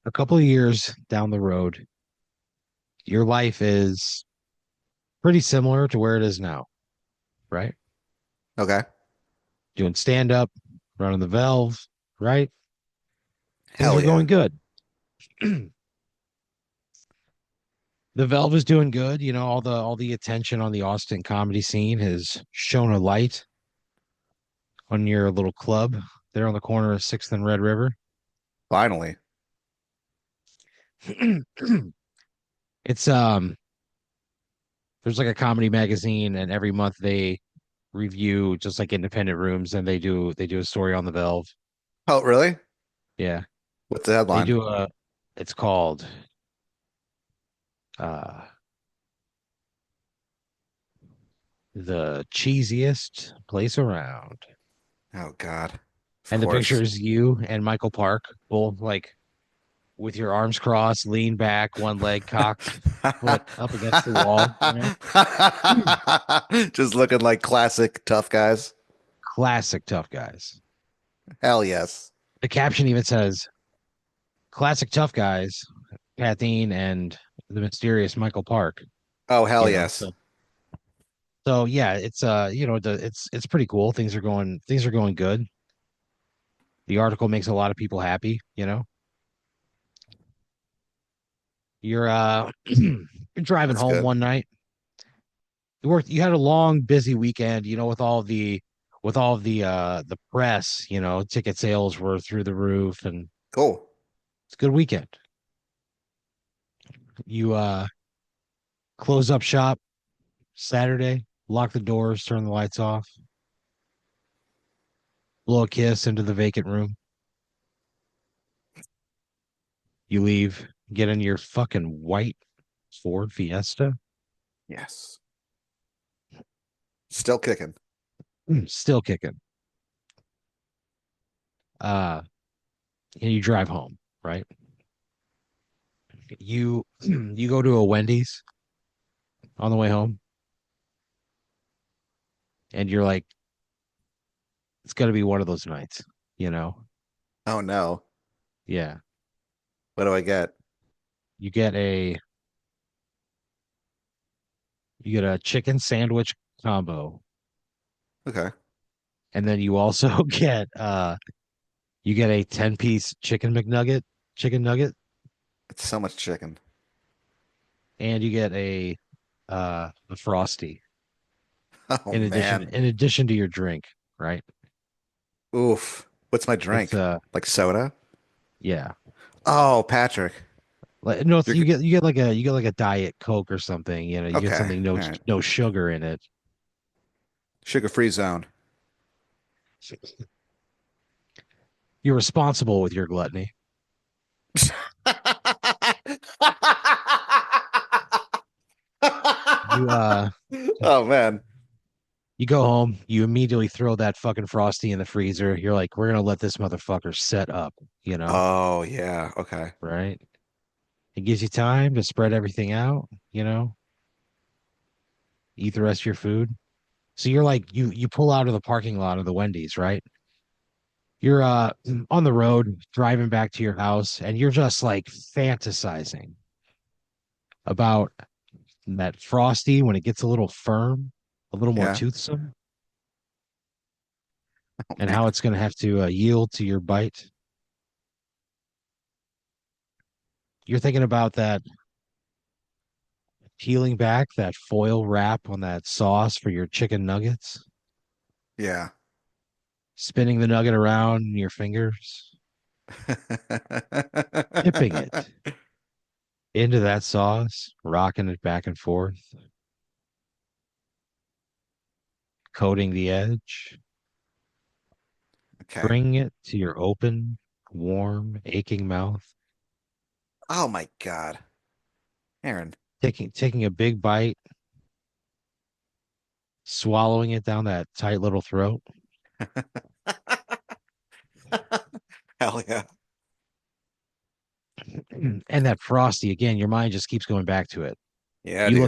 a couple of years down the road, your life is pretty similar to where it is now, right? Okay. Doing stand up, running the Valve, right? Things Hell are yeah. going good. The Valve is doing good. You know, all the attention on the Austin comedy scene has shown a light on your little club there on the corner of Sixth and Red River. Finally. It's there's like a comedy magazine, and every month they review just like independent rooms, and they do a story on the Valve. Oh, really? Yeah, What's the they headline? do a. It's called uh the cheesiest place around, Oh God. Of and the picture course. is you and Michael Park both like with your arms crossed, lean back, one leg cocked, foot up against the wall. Right? Just looking like classic tough guys. Classic tough guys. Hell yes. The caption even says classic tough guys, Kathleen and the mysterious Michael Park, Oh, hell you know. yes. So yeah, it's it's pretty cool. Things are going good. The article makes a lot of people happy, you know. You're you're driving That's home good. one night. You had a long busy weekend, you know, with all the press, you know, ticket sales were through the roof, and Cool. it's a good weekend. You close up shop Saturday, lock the doors, turn the lights off, blow a kiss into the vacant room. You leave, get in your fucking white Ford Fiesta, Yes. Still kicking. still kicking. Uh, and you drive home, right? You you go to a Wendy's on the way home, and you're like, it's gonna be one of those nights, you know? Oh no. Yeah. What do I get? You get a you get a chicken sandwich combo, Okay. and then you also get a 10-piece chicken nugget, It's so much chicken. and you get a frosty Oh in addition man. in addition to your drink, right? Oof. What's my It's drink? Like soda? yeah. Oh, Patrick. Like no, You're you get like a diet Coke or something, you know, you get okay. something All right. no sugar in it. Sugar-free zone. You're responsible with your gluttony. You Oh man. you go home, you immediately throw that fucking frosty in the freezer. You're like, we're gonna let this motherfucker set up, you know, Oh yeah. Okay. right? It gives you time to spread everything out, you know, eat the rest of your food. So you're like, you pull out of the parking lot of the Wendy's, right? You're on the road driving back to your house, and you're just like fantasizing about that frosty when it gets a little firm, a little more Yeah. toothsome, Oh and man. how it's going to have to yield to your bite. You're thinking about that, peeling back that foil wrap on that sauce for your chicken nuggets, Yeah. spinning the nugget around in your fingers, dipping it into that sauce, rocking it back and forth, coating the edge, Okay. bringing it to your open, warm, aching mouth, Oh my God. Aaron. taking a big bite, swallowing it down that tight little throat. Hell yeah. And that frosty again, your mind just keeps going back to it. Yeah, dude. You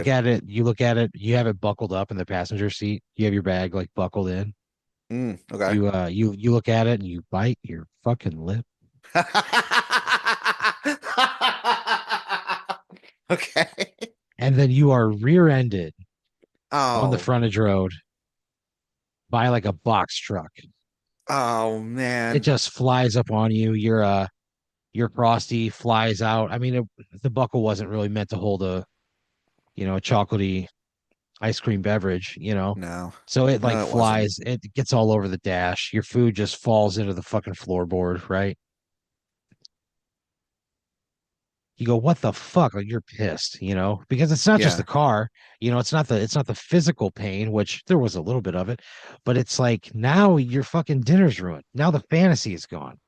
look at it, you have it buckled up in the passenger seat. You have your bag like buckled in. Okay. You look at it and you bite your fucking lip. Okay. and then you are rear-ended on the Oh, frontage road by like a box truck. oh It man. just flies up on you. Your frosty flies out. I mean, the buckle wasn't really meant to hold a chocolatey ice cream beverage, No. So it like No, it wasn't. flies, it gets all over the dash. Your food just falls into the fucking floorboard, right? You go, what the fuck? Like you're pissed, because it's not just the Yeah. car, it's not the physical pain, which there was a little bit of it, but it's like now your fucking dinner's ruined. Now the fantasy is gone,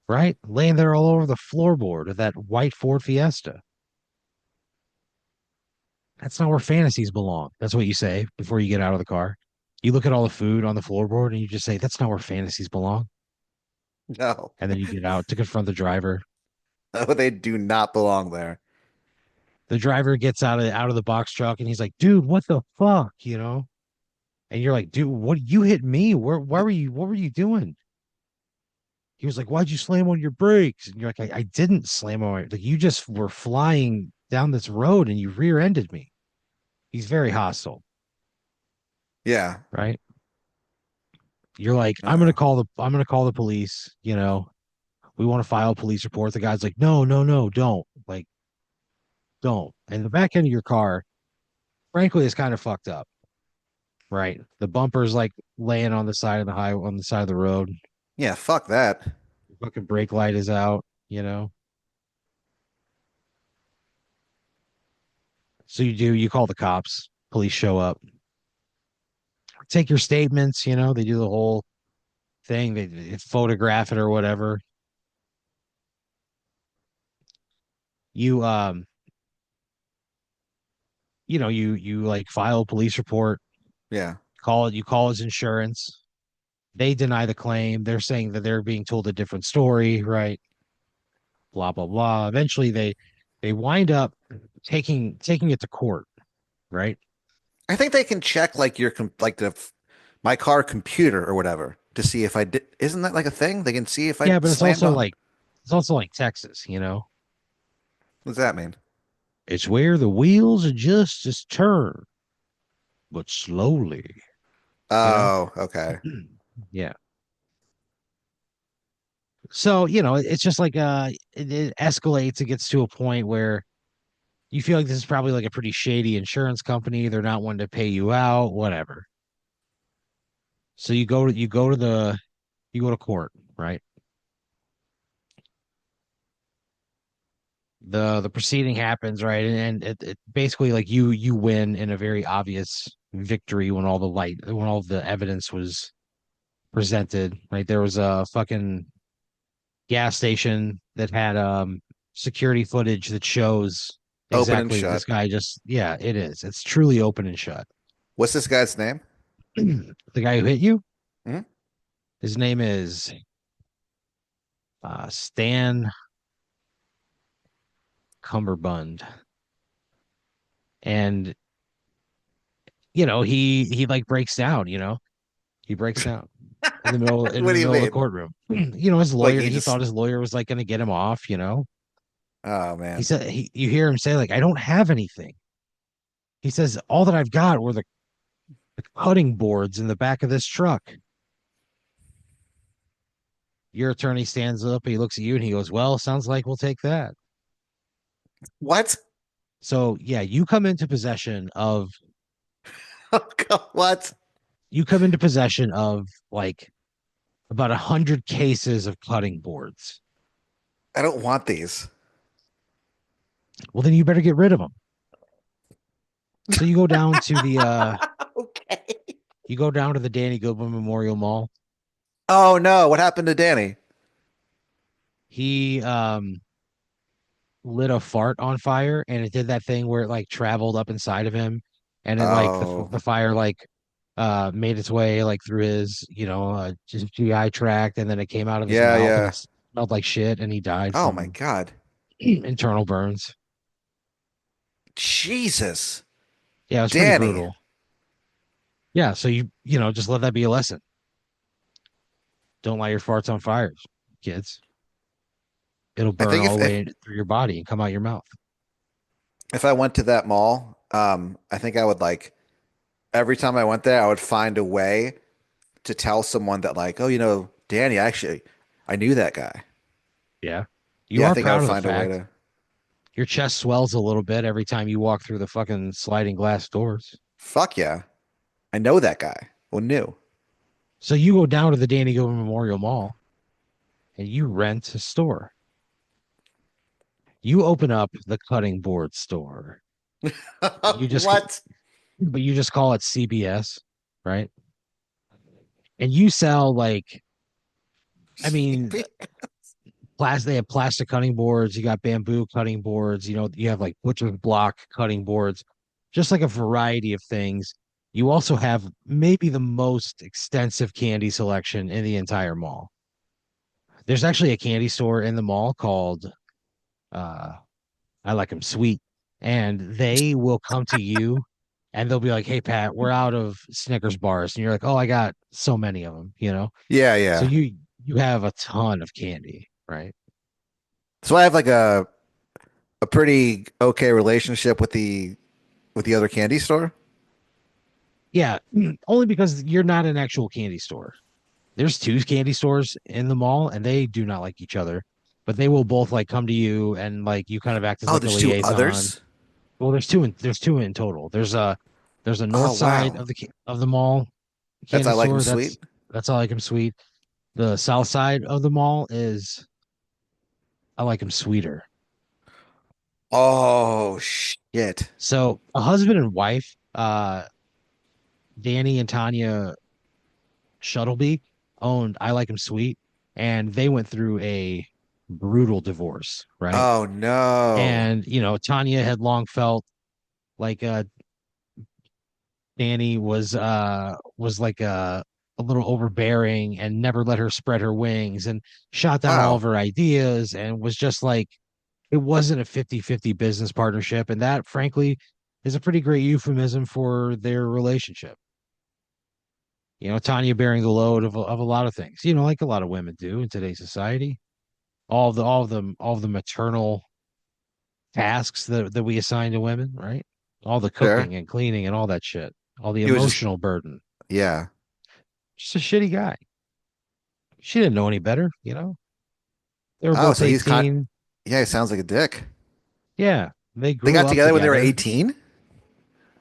right? Laying there all over the floorboard of that white Ford Fiesta. That's not where fantasies belong. That's what you say before you get out of the car. You look at all the food on the floorboard and you just say, that's not where fantasies belong. No. And then you get out to confront the driver. Oh, they do not belong there. The driver gets out of the box truck and he's like, dude, what the fuck? And you're like, dude, what you hit me? Why were you what were you doing? He was like, why'd you slam on your brakes? And you're like, I didn't slam on my like you just were flying down this road and you rear-ended me. He's very hostile, Yeah. right? You're like, Uh-oh. I'm gonna call the police. We want to file a police report. The guy's like, no, no, no, don't. Like, don't. And the back end of your car, frankly, is kind of fucked up, right? The bumper's like laying on the side of the on the side of the road. Yeah, fuck that. The fucking brake light is out. So you call the cops, police show up, take your statements, they do the whole thing, they photograph it or whatever. You you like file a police report, Yeah. you call his insurance. They deny the claim. They're saying that they're being told a different story, right? Blah blah blah. Eventually, they wind up taking it to court, right? I think they can check like your like the my car computer or whatever to see if I did. Isn't that like a thing? They can see if I Yeah, but slammed on. it's also like Texas. What does that mean? It's where the wheels just turn, but slowly. You know, Oh, okay. yeah. So it's just like it escalates. It gets to a point where you feel like this is probably like a pretty shady insurance company. They're not one to pay you out, whatever. So you go to court, right? The proceeding happens, right? And it basically like you win in a very obvious victory when all the evidence was presented. Right, there was a fucking gas station that had security footage that shows Open and exactly this shut. guy just yeah, it is. It's truly open and shut. What's this guy's name? The guy who hit you, Hmm? his name is Stan Cumberbund. And he like breaks down. He breaks down in What the do you middle of the mean? courtroom. His Like lawyer, he he just? thought his lawyer was like going to get him off. Oh He man. said you hear him say like I don't have anything. He says all that I've got were the cutting boards in the back of this truck. Your attorney stands up, he looks at you and he goes, "Well, sounds like we'll take that." What? So, yeah, Oh God, what? you come into possession of like about 100 cases of cutting boards. I don't want these. Well, then you better get rid of them. So Okay. you go down to the Danny Goodwin Memorial Mall. Oh no, what happened to Danny? He lit a fart on fire and it did that thing where it like traveled up inside of him and it like Oh, the fire like made its way like through his just GI tract and then it came out of his yeah, mouth and yeah. it smelled like shit and he died Oh my from God. internal burns. Jesus. Yeah, it was pretty Danny. brutal. Yeah, so just let that be a lesson. Don't light your farts on fires, kids. It'll I burn think all if, the if way through your body and come out your mouth. if I went to that mall, I think I would like every time I went there, I would find a way to tell someone that like, oh, Danny, actually, I knew that guy. Yeah. You Yeah, I are think I would proud of the find a way fact. to. Your chest swells a little bit every time you walk through the fucking sliding glass doors. Fuck yeah, I know that guy. Well, new. So you go down to the Danny Gover Memorial Mall and you rent a store. You open up the cutting board store. You just, What? but you just call it CBS, right? And you sell like, I mean, plastic. They have plastic cutting boards. You got bamboo cutting boards. You have like butcher's block cutting boards, just like a variety of things. You also have maybe the most extensive candy selection in the entire mall. There's actually a candy store in the mall called uh I like them sweet, and they will come to you and they'll be like, "Hey Pat, we're out of Snickers bars." And you're like, "Oh, I got so many of them." Yeah, So yeah. you have a ton of candy, right? So I have like a pretty okay relationship with the other candy store. Yeah, only because you're not an actual candy store. There's two candy stores in the mall and they do not like each other, but they will both like come to you and like you kind of act as Oh, like a there's two liaison. others. Well, there's two in total. There's a north Oh, side wow. of the mall That's candy I like them store. sweet. That's I like 'em sweet. The south side of the mall is I like 'em sweeter. Oh shit. So a husband and wife, Danny and Tanya Shuttleby owned I Like 'Em Sweet, and they went through a brutal divorce, right? Oh no. And Tanya had long felt like Danny was like a little overbearing and never let her spread her wings and shot down all of Wow. her ideas and was just like it wasn't a 50-50 business partnership, and that frankly is a pretty great euphemism for their relationship. Tanya bearing the load of a lot of things, like a lot of women do in today's society. All of the maternal tasks that we assign to women, right? All the Sure. cooking and cleaning and all that shit. All the He was just emotional burden. yeah. Just a shitty guy. She didn't know any better. They were Oh, both so he's kind 18. yeah, he sounds like a dick. Yeah, they They grew got up together when they were together. 18?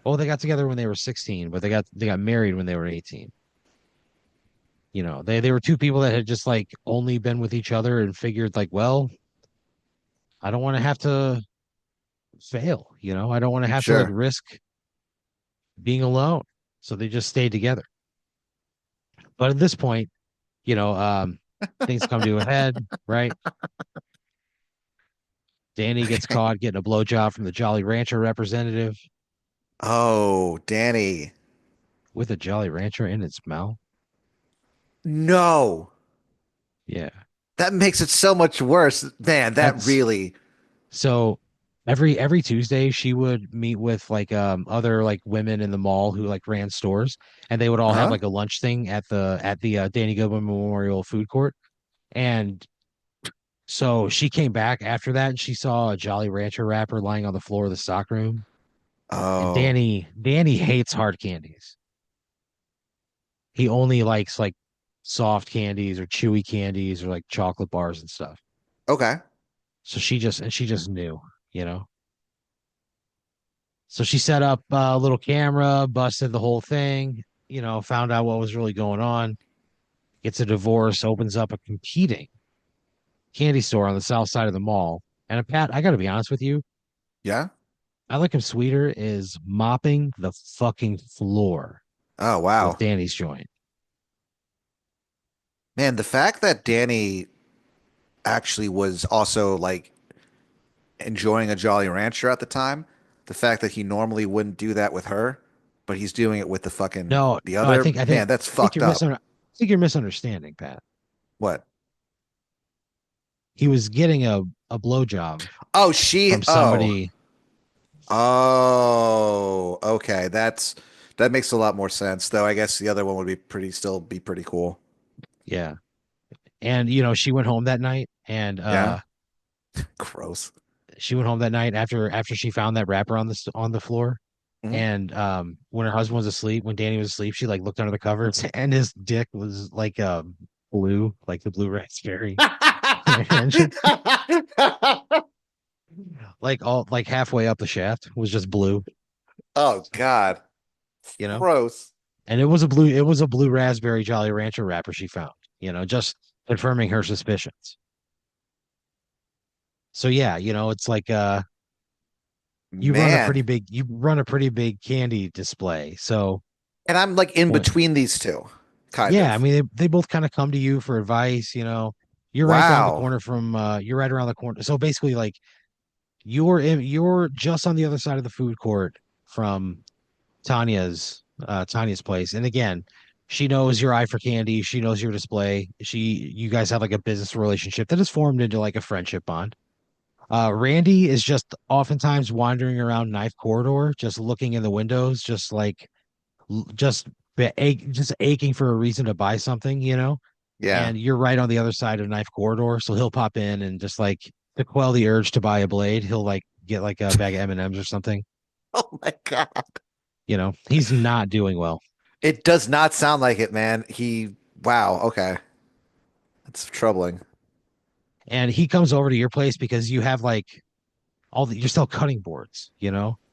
Oh, they got together when they were 16, but they got married when they were 18. They were two people that had just like only been with each other and figured like, well, I don't want to have to fail. I don't want to have to like Sure. risk being alone. So they just stayed together. But at this point, you know, um, things come to a head, right? Danny gets Okay. caught getting a blowjob from the Jolly Rancher representative Oh, Danny. with a Jolly Rancher in its mouth. No. Yeah. That makes it so much worse. Man, that That's really. so every Tuesday she would meet with like other like women in the mall who like ran stores and they would all have Uh-huh. like a lunch thing at the Danny Goodwin Memorial Food Court. And so she came back after that and she saw a Jolly Rancher wrapper lying on the floor of the stock room. And Oh. Danny hates hard candies. He only likes like soft candies or chewy candies or like chocolate bars and stuff. Okay. So she just knew. So she set up a little camera, busted the whole thing, found out what was really going on, gets a divorce, opens up a competing candy store on the south side of the mall. And Pat, I got to be honest with you, Yeah. I Like Him Sweeter is mopping the fucking floor Oh, with wow. Danny's joint. Man, the fact that Danny actually was also like enjoying a Jolly Rancher at the time, the fact that he normally wouldn't do that with her, but he's doing it with the fucking No, the no, I other, think I think man, that's I think fucked you're up. misunderstanding, Pat. What? He was getting a blowjob Oh, she, from oh, somebody. oh, okay. That makes a lot more sense, though. I guess the other one would be still be pretty cool. Yeah. And she went home that night and Yeah. Gross. she went home that night after she found that wrapper on the floor. Mhm. And when her husband was asleep, when Danny was asleep, she like looked under the covers and his dick was like blue, like the blue raspberry. And like all like halfway up the shaft was just blue, Oh God, you know? gross. And it was a blue raspberry Jolly Rancher wrapper she found, just confirming her suspicions. So yeah, it's like Man. you run a pretty big candy display. So And I'm like in what between these two, kind yeah, I of. mean they both kind of come to you for advice. Wow. You're right around the corner. So basically like you're just on the other side of the food court from Tanya's place. And again, she knows your eye for candy, she knows your display. You guys have like a business relationship that has formed into like a friendship bond. Randy is just oftentimes wandering around Knife Corridor, just looking in the windows, just like just just aching for a reason to buy something. Yeah. And you're right on the other side of Knife Corridor, so he'll pop in and just like to quell the urge to buy a blade, he'll like get like a bag of M&Ms or something. Oh my God. He's not doing well. It does not sound like it, man. Wow. Okay. That's troubling. And he comes over to your place because you have like you're still cutting boards.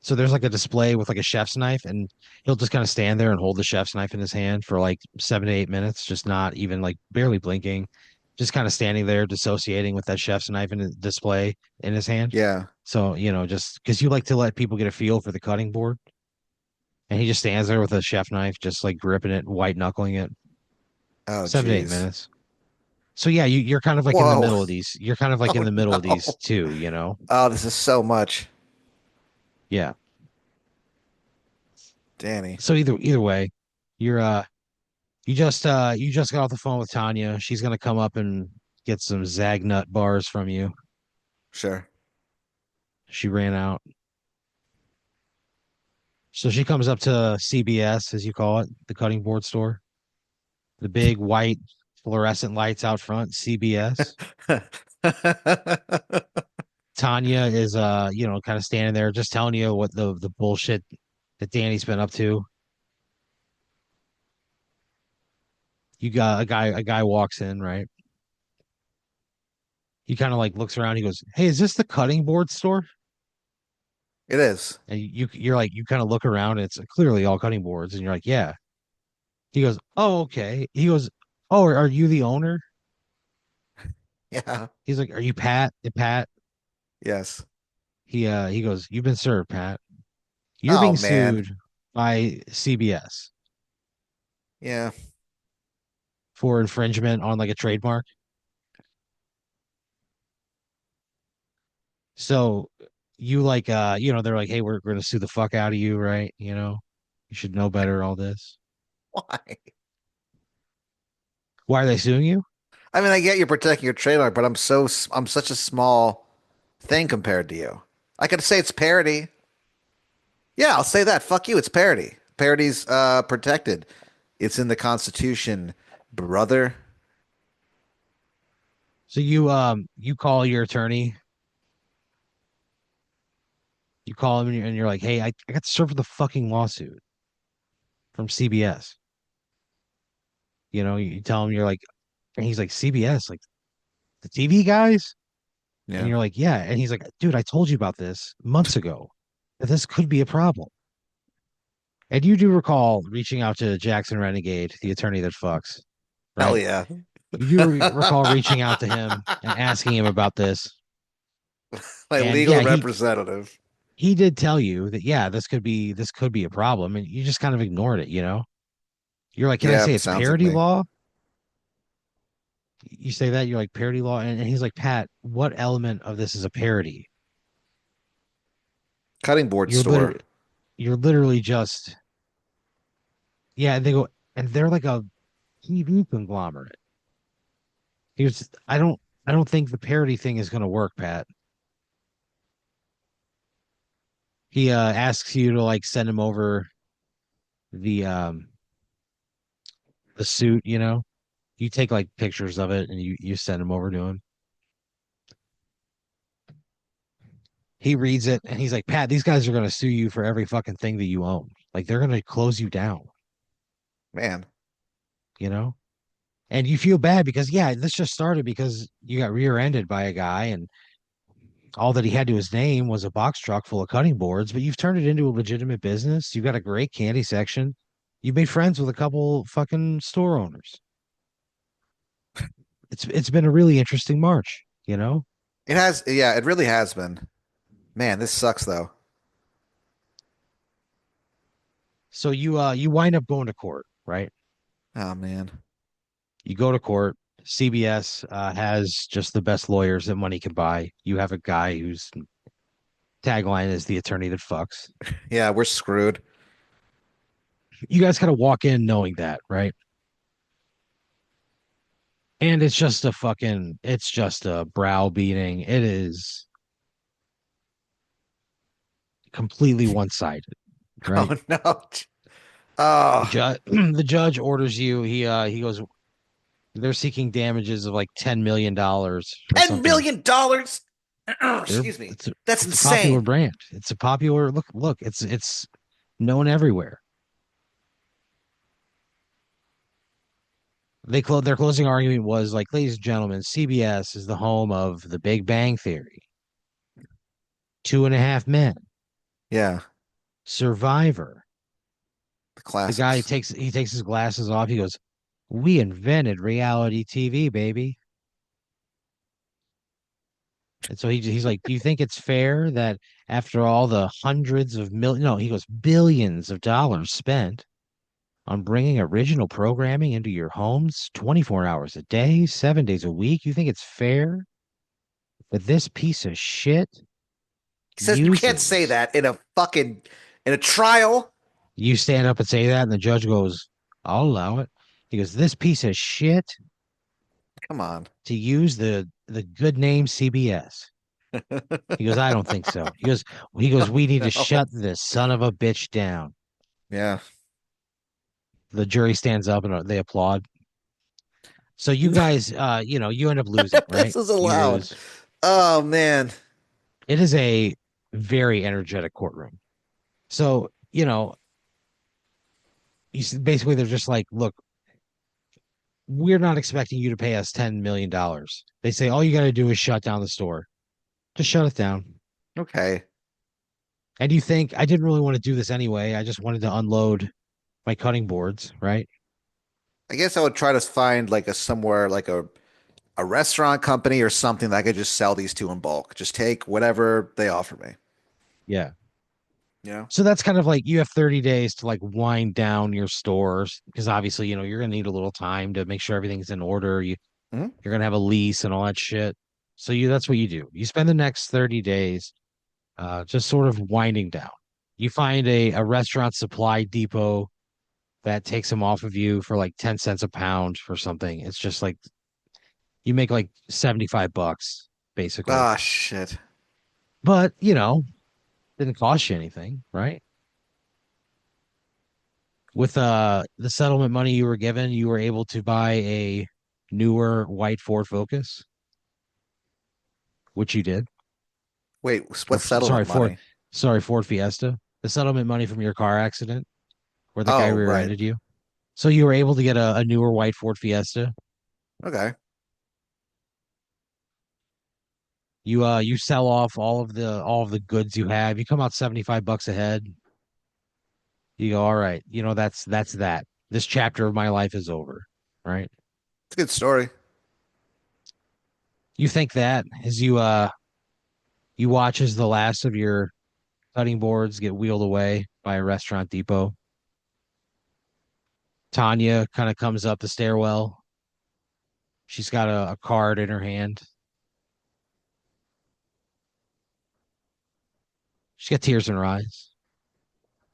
So there's like a display with like a chef's knife, and he'll just kind of stand there and hold the chef's knife in his hand for like 7 to 8 minutes, just not even like barely blinking, just kind of standing there dissociating with that chef's knife in the display in his hand. Yeah. So, just because you like to let people get a feel for the cutting board, and he just stands there with a chef knife, just like gripping it, white knuckling it, Oh, 7 to 8 geez. minutes. So yeah, you're kind of like in the Whoa. middle of these. You're kind of like Oh in the middle of these no. two. Oh, this is so much. Yeah. Danny. So either way, you're you just got off the phone with Tanya. She's gonna come up and get some Zagnut bars from you. Sure. She ran out. So she comes up to CBS, as you call it, the cutting board store. The big white fluorescent lights out front, CBS. Tanya is kind of standing there just telling you what the bullshit that Danny's been up to. You got a guy walks in, right? He kind of like looks around, he goes, "Hey, is this the cutting board store?" It is. And you're like you kind of look around and it's clearly all cutting boards and you're like, "Yeah." He goes, "Oh, okay." He goes, "Oh, are you the owner?" Yeah. He's like, "Are you Pat?" Pat. Yes. He goes, "You've been served, Pat. You're Oh being man. sued by CBS Yeah. for infringement on like a trademark." So you like they're like, "Hey, we're gonna sue the fuck out of you, right? You should know better, all this." Why? Why are they suing you? I mean, I get you're protecting your trademark, but I'm such a small thing compared to you. I could say it's parody. Yeah, I'll say that. Fuck you. It's parody. Parody's protected. It's in the Constitution, brother. So you call your attorney, you call him and you're like, "Hey, I got served with a fucking lawsuit from CBS." You tell him you're like, and he's like, "CBS, like the TV guys?" And Yeah. you're like, "Yeah." And he's like, "Dude, I told you about this months ago, that this could be a problem." And you do recall reaching out to Jackson Renegade, the attorney that fucks, Hell right? yeah. You do recall reaching out to him and asking him about this. My And legal yeah, representative. he did tell you that, yeah, this could be a problem, and you just kind of ignored it. You're like, "Can I Yeah, say it's sounds like parody me. law?" You say that, you're like, "Parody law," and he's like, "Pat, what element of this is a parody?" Cutting board You're store. literally you're literally just yeah, and they go and they're like a TV conglomerate. I don't think the parody thing is gonna work, Pat. He asks you to like send him over the um the suit. You take like pictures of it and you send him over to him. He reads it and he's like, Pat, these guys are gonna sue you for every fucking thing that you own. Like they're gonna close you down, Man. you know? And you feel bad because yeah, this just started because you got rear-ended by a guy and all that he had to his name was a box truck full of cutting boards, but you've turned it into a legitimate business. You've got a great candy section. You made friends with a couple fucking store owners. It's been a really interesting March, you know? It has, yeah, it really has been. Man, this sucks though. So you wind up going to court, right? Oh man. You go to court. CBS has just the best lawyers that money can buy. You have a guy whose tagline is the attorney that fucks. Yeah, we're screwed. You guys kind of walk in knowing that, right? And it's just a browbeating. It is completely one-sided, right? Oh no. Oh, The judge orders you. He goes, they're seeking damages of like $10 million for something. $10 million. They're Excuse me. it's a That's it's a popular insane. brand. It's a popular look, it's known everywhere. Their closing argument was like, ladies and gentlemen, CBS is the home of The Big Bang Theory, Two and a Half Men, Yeah, Survivor. the The guy classics. takes his glasses off. He goes, "We invented reality TV, baby." And so he's like, "Do you think it's fair that after all the hundreds of million, no, he goes, billions of dollars spent on bringing original programming into your homes 24 hours a day, 7 days a week, you think it's fair that this piece of shit He says you can't say uses?" that in a fucking in a trial. You stand up and say that, and the judge goes, "I'll allow it." He goes, "This piece of shit Come on. to use the good name CBS." He goes, "I don't think so." He goes, "We need to No. shut this son of a bitch down." Yeah. The jury stands up and they applaud. So you guys, you end up losing, This right? is You allowed. lose. Oh man. It is a very energetic courtroom. So, basically they're just like, look, we're not expecting you to pay us $10 million. They say all you got to do is shut down the store. Just shut it down. Okay. And you think I didn't really want to do this anyway. I just wanted to unload my cutting boards, right? I guess I would try to find like a somewhere like a restaurant company or something that I could just sell these to in bulk. Just take whatever they offer me. Yeah. You know? So that's kind of like you have 30 days to like wind down your stores because obviously, you're gonna need a little time to make sure everything's in order. Mhm. You're gonna have a lease and all that shit. So that's what you do. You spend the next 30 days just sort of winding down. You find a restaurant supply depot that takes them off of you for like 10 cents a pound for something. It's just like you make like 75 bucks basically. Ah, shit. But, didn't cost you anything, right? With the settlement money you were given, you were able to buy a newer white Ford Focus, which you did. Wait, Or what's settlement money? Ford Fiesta. The settlement money from your car accident where the guy Oh, right. rear-ended you. So you were able to get a newer white Ford Fiesta. Okay. You sell off all of the goods you have. You come out 75 bucks ahead. You go, all right, that's that. This chapter of my life is over. Right? It's a good story. You think that as you watch as the last of your cutting boards get wheeled away by a restaurant depot. Tanya kind of comes up the stairwell. She's got a card in her hand. She's got tears in her eyes.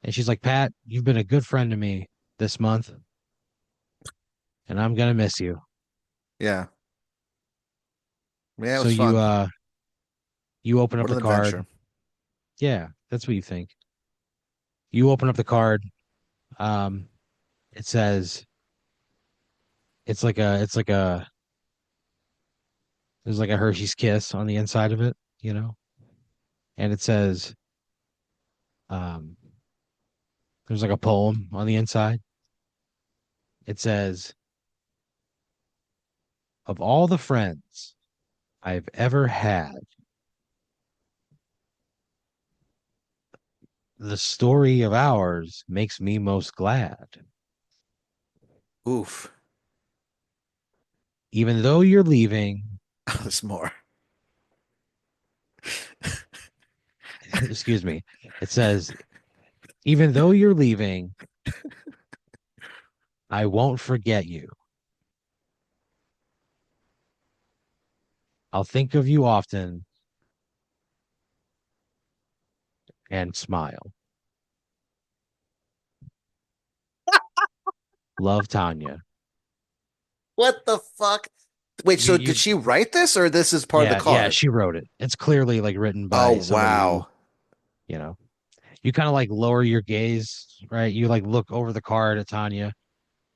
And she's like, Pat, you've been a good friend to me this month, and I'm gonna miss you. Yeah. Yeah, it So was fun. you open up What the an card. adventure. Yeah, that's what you think. You open up the card. Um, it says it's like a there's like a Hershey's kiss on the inside of it, you know? and it says, um, there's like a poem on the inside. It says, of all the friends I've ever had, the story of ours makes me most glad. Oof. Even though you're leaving, There's more. excuse me, it says, even though you're leaving, I won't forget you. I'll think of you often and smile. Love, Tanya. What the fuck? Wait, so did You, she write this or this is part of the yeah, yeah, card? she wrote it. It's clearly like written Oh, by somebody who, wow. you know, you kind of like lower your gaze, right? You like look over the card at Tanya,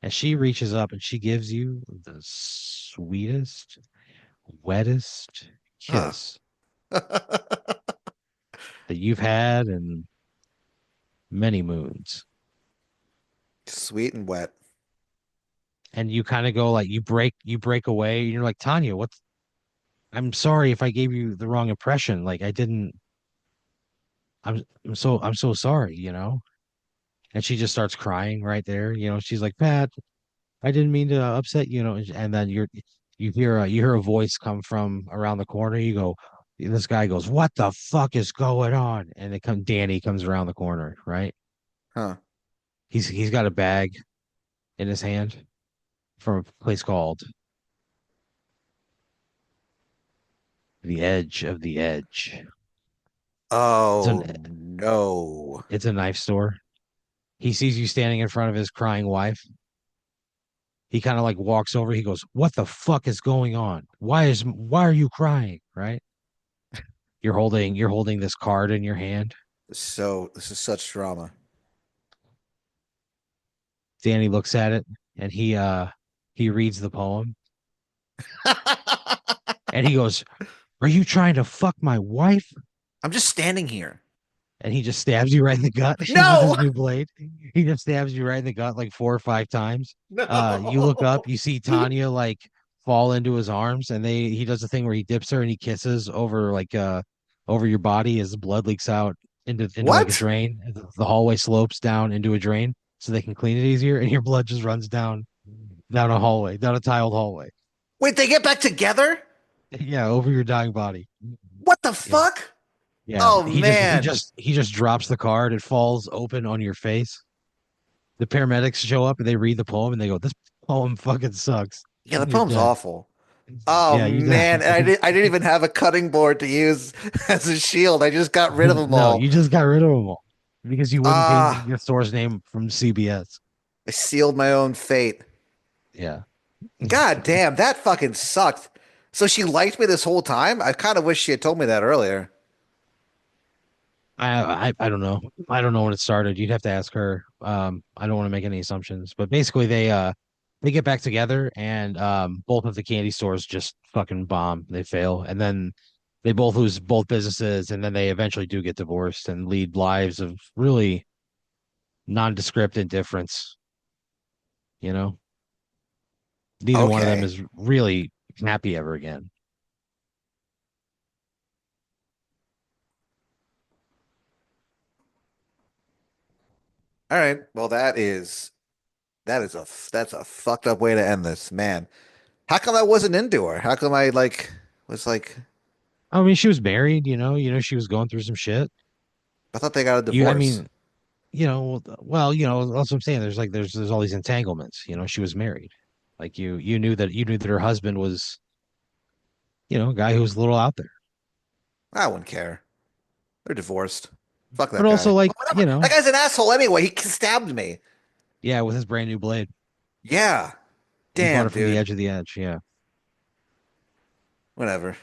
and she reaches up and she gives you the sweetest, wettest Huh. kiss that you've had in many moons. Sweet and wet. And you kind of go like you break away, and you're like, Tanya, what's I'm sorry if I gave you the wrong impression. Like I didn't I'm so sorry, And she just starts crying right there. She's like, Pat, I didn't mean to upset and then you hear a voice come from around the corner. You go, this guy goes, what the fuck is going on? And Danny comes around the corner, right? Huh. He's got a bag in his hand from a place called The Edge of the Edge. It's an Oh, no. it's a knife store. He sees you standing in front of his crying wife. He kind of like walks over. He goes, "What the fuck is going on? Why are you crying?" Right? You're holding this card in your hand. This is such drama. Danny looks at it and he reads the poem and he goes, "Are you trying to fuck my wife?" I'm just standing here. And he just stabs you right in the gut with No! his new blade. He just stabs you right in the gut like 4 or 5 times. You look up, No. you see Tanya like fall into his arms, and he does the thing where he dips her and he kisses over your body as the blood leaks out into like a What? drain. And the hallway slopes down into a drain so they can clean it easier, and your blood just runs down a hallway, down a tiled hallway. Wait, they get back together? Yeah, over your dying body. What the Yeah. fuck? Yeah. Oh, He man. just he just drops the card. It falls open on your face. The paramedics show up and they read the poem and they go, "This poem fucking sucks. Yeah, the You're poem's dead." awful. Oh, Yeah, you man. And dead. I didn't even have a cutting board to use as a shield. I just got rid of them No, all. you just got rid of them all because you wouldn't change Ah, your store's name from CBS. I sealed my own fate. Yeah. God damn, that fucking sucked. So she liked me this whole time? I kind of wish she had told me that earlier. I don't know. I don't know when it started. You'd have to ask her. I don't want to make any assumptions, but basically they get back together and both of the candy stores just fucking bomb. They fail. And then they both lose both businesses and then they eventually do get divorced and lead lives of really nondescript indifference, you know? Neither one of them Okay. is really happy ever again. All right. Well, that's a fucked up way to end this, man. How come I wasn't into her? How come I like was like I mean, she was married, she was going through some shit. I thought they got a I divorce. mean, well, that's what I'm saying. There's all these entanglements. She was married. Like you knew that her husband was, a guy who was a little out there. I wouldn't care. They're divorced. Fuck But that also guy. like, But whatever. That guy's an asshole anyway. He stabbed me. yeah, with his brand new blade. Yeah. He bought it Damn, from the dude. edge of the edge. Yeah. Whatever.